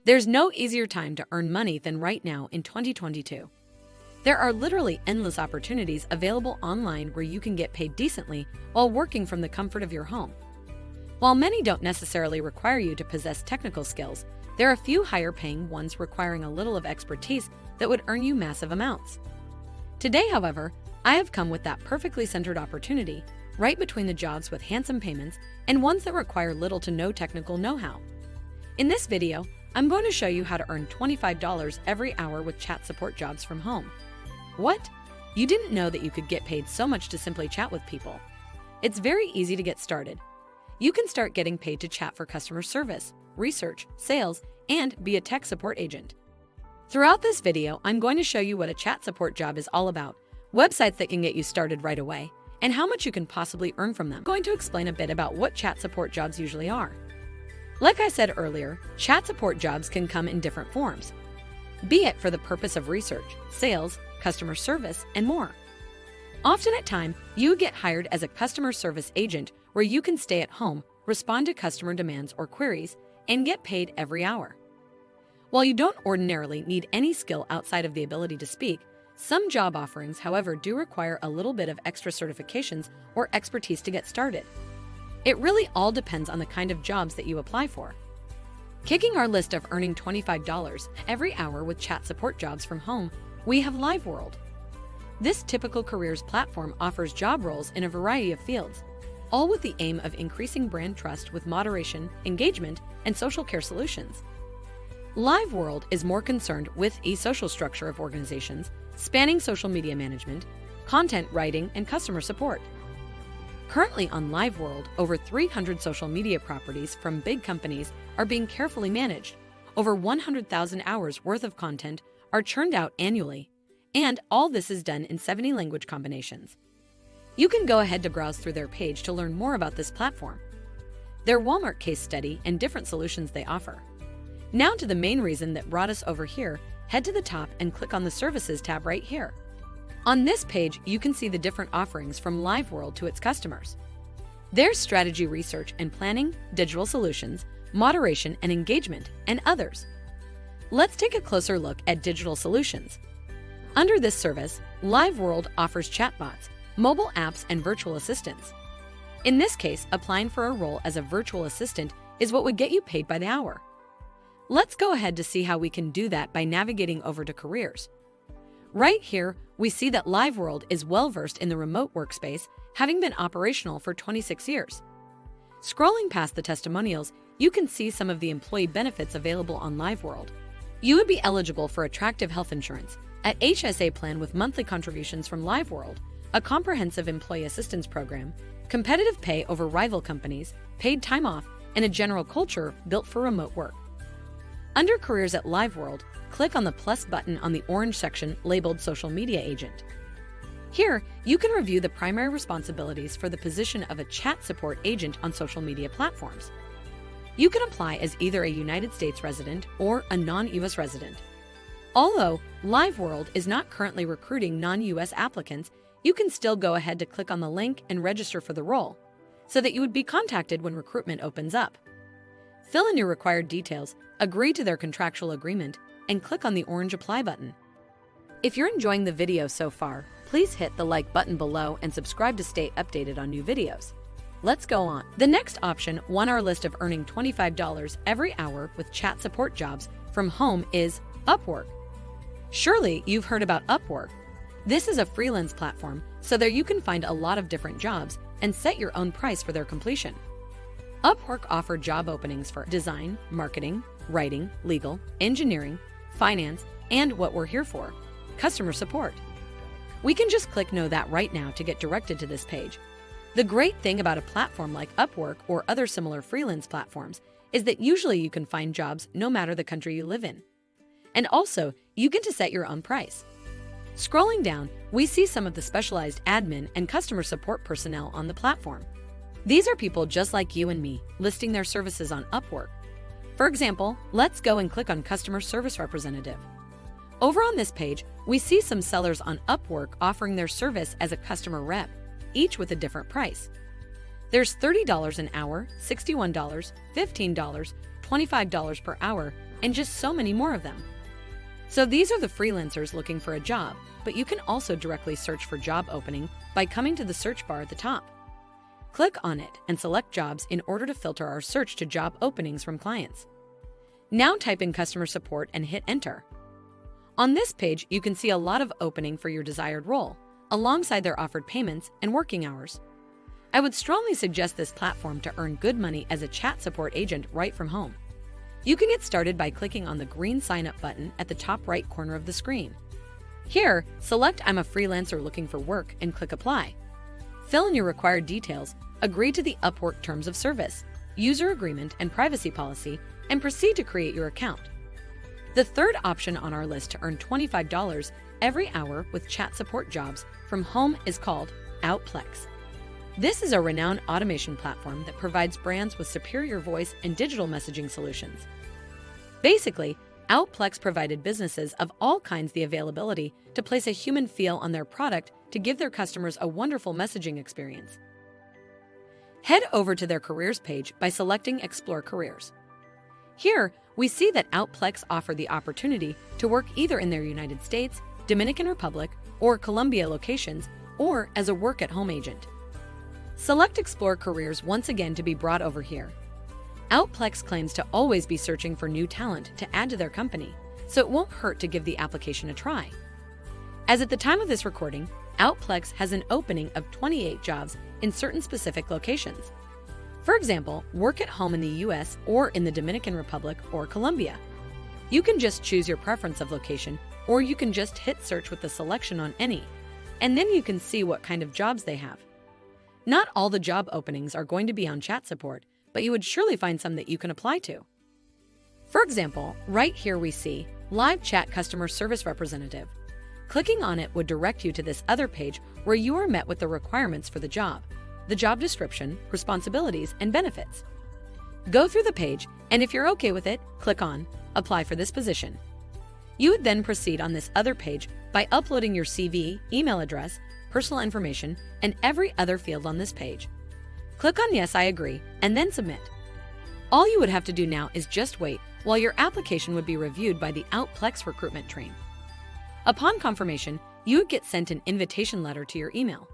There's no easier time to earn money than right now in 2022. There are literally endless opportunities available online where you can get paid decently while working from the comfort of your home. While many don't necessarily require you to possess technical skills, there are a few higher-paying ones requiring a little of expertise that would earn you massive amounts. Today, however, I have come with that perfectly centered opportunity, right between the jobs with handsome payments and ones that require little to no technical know-how. In this video, I'm going to show you how to earn $25 every hour with chat support jobs from home. What? You didn't know that you could get paid so much to simply chat with people? It's very easy to get started. You can start getting paid to chat for customer service, research, sales, and be a tech support agent. Throughout this video, I'm going to show you what a chat support job is all about, websites that can get you started right away, and how much you can possibly earn from them. I'm going to explain a bit about what chat support jobs usually are. Like I said earlier, chat support jobs can come in different forms, be it for the purpose of research, sales, customer service, and more. Often at times, you get hired as a customer service agent where you can stay at home, respond to customer demands or queries, and get paid every hour. While you don't ordinarily need any skill outside of the ability to speak, some job offerings, however, do require a little bit of extra certifications or expertise to get started. It really all depends on the kind of jobs that you apply for. Kicking our list of earning $25 every hour with chat support jobs from home, we have LiveWorld. This typical careers platform offers job roles in a variety of fields, all with the aim of increasing brand trust with moderation, engagement, and social care solutions. LiveWorld is more concerned with a social structure of organizations, spanning social media management, content writing, and customer support. Currently on LiveWorld, over 300 social media properties from big companies are being carefully managed. Over 100,000 hours worth of content are churned out annually, and all this is done in 70 language combinations. You can go ahead to browse through their page to learn more about this platform, their Walmart case study, and different solutions they offer. Now to the main reason that brought us over here, head to the top and click on the Services tab right here. On this page, you can see the different offerings from LiveWorld to its customers. There's strategy research and planning, digital solutions, moderation and engagement, and others. Let's take a closer look at digital solutions. Under this service, LiveWorld offers chatbots, mobile apps, and virtual assistants. In this case, applying for a role as a virtual assistant is what would get you paid by the hour. Let's go ahead to see how we can do that by navigating over to Careers. Right here, we see that LiveWorld is well-versed in the remote workspace, having been operational for 26 years. Scrolling past the testimonials, you can see some of the employee benefits available on LiveWorld. You would be eligible for attractive health insurance, an HSA plan with monthly contributions from LiveWorld, a comprehensive employee assistance program, competitive pay over rival companies, paid time off, and a general culture built for remote work. Under Careers at LiveWorld, click on the plus button on the orange section labeled Social Media Agent. Here, you can review the primary responsibilities for the position of a chat support agent on social media platforms. You can apply as either a United States resident or a non-US resident. Although LiveWorld is not currently recruiting non-US applicants, you can still go ahead to click on the link and register for the role, so that you would be contacted when recruitment opens up. Fill in your required details, agree to their contractual agreement, and click on the orange Apply button. If you're enjoying the video so far, please hit the like button below and subscribe to stay updated on new videos. Let's go on. The next option on our list of earning $25 every hour with chat support jobs from home is UPWORK. Surely you've heard about UPWORK. This is a freelance platform, so there you can find a lot of different jobs and set your own price for their completion. UPWORK offers job openings for design, marketing, writing, legal, engineering, finance, and what we're here for, customer support. We can just click Know That right now to get directed to this page. The great thing about a platform like UPWORK or other similar freelance platforms is that usually you can find jobs no matter the country you live in. And also, you get to set your own price. Scrolling down, we see some of the specialized admin and customer support personnel on the platform. These are people just like you and me, listing their services on UPWORK. For example, let's go and click on Customer Service Representative. Over on this page, we see some sellers on UPWORK offering their service as a customer rep, each with a different price. There's $30 an hour, $61, $15, $25 per hour, and just so many more of them. So these are the freelancers looking for a job, but you can also directly search for job opening by coming to the search bar at the top. Click on it and select jobs in order to filter our search to job openings from clients. Now type in customer support and hit enter. On this page, you can see a lot of opening for your desired role, alongside their offered payments and working hours. I would strongly suggest this platform to earn good money as a chat support agent right from home. You can get started by clicking on the green sign up button at the top right corner of the screen. Here, select I'm a freelancer looking for work and click apply. Fill in your required details, agree to the UPWORK terms of service, user agreement and privacy policy, and proceed to create your account. The third option on our list to earn $25 every hour with chat support jobs from home is called OUTPLEX. This is a renowned automation platform that provides brands with superior voice and digital messaging solutions. Basically, OUTPLEX provided businesses of all kinds the availability to place a human feel on their product to give their customers a wonderful messaging experience. Head over to their careers page by selecting Explore Careers. Here, we see that OUTPLEX offer the opportunity to work either in their United States, Dominican Republic, or Colombia locations, or as a work-at-home agent. Select Explore Careers once again to be brought over here. OUTPLEX claims to always be searching for new talent to add to their company, so it won't hurt to give the application a try. As at the time of this recording, OUTPLEX has an opening of 28 jobs in certain specific locations. For example, work at home in the US or in the Dominican Republic or Colombia. You can just choose your preference of location, or you can just hit search with the selection on any, and then you can see what kind of jobs they have. Not all the job openings are going to be on chat support, but you would surely find some that you can apply to. For example, right here we see Live Chat Customer Service Representative. Clicking on it would direct you to this other page where you are met with the requirements for the job description, responsibilities, and benefits. Go through the page, and if you're okay with it, click on Apply for this position. You would then proceed on this other page by uploading your CV, email address, personal information, and every other field on this page. Click on Yes, I agree, and then submit. All you would have to do now is just wait while your application would be reviewed by the OUTPLEX recruitment team. Upon confirmation, you would get sent an invitation letter to your email.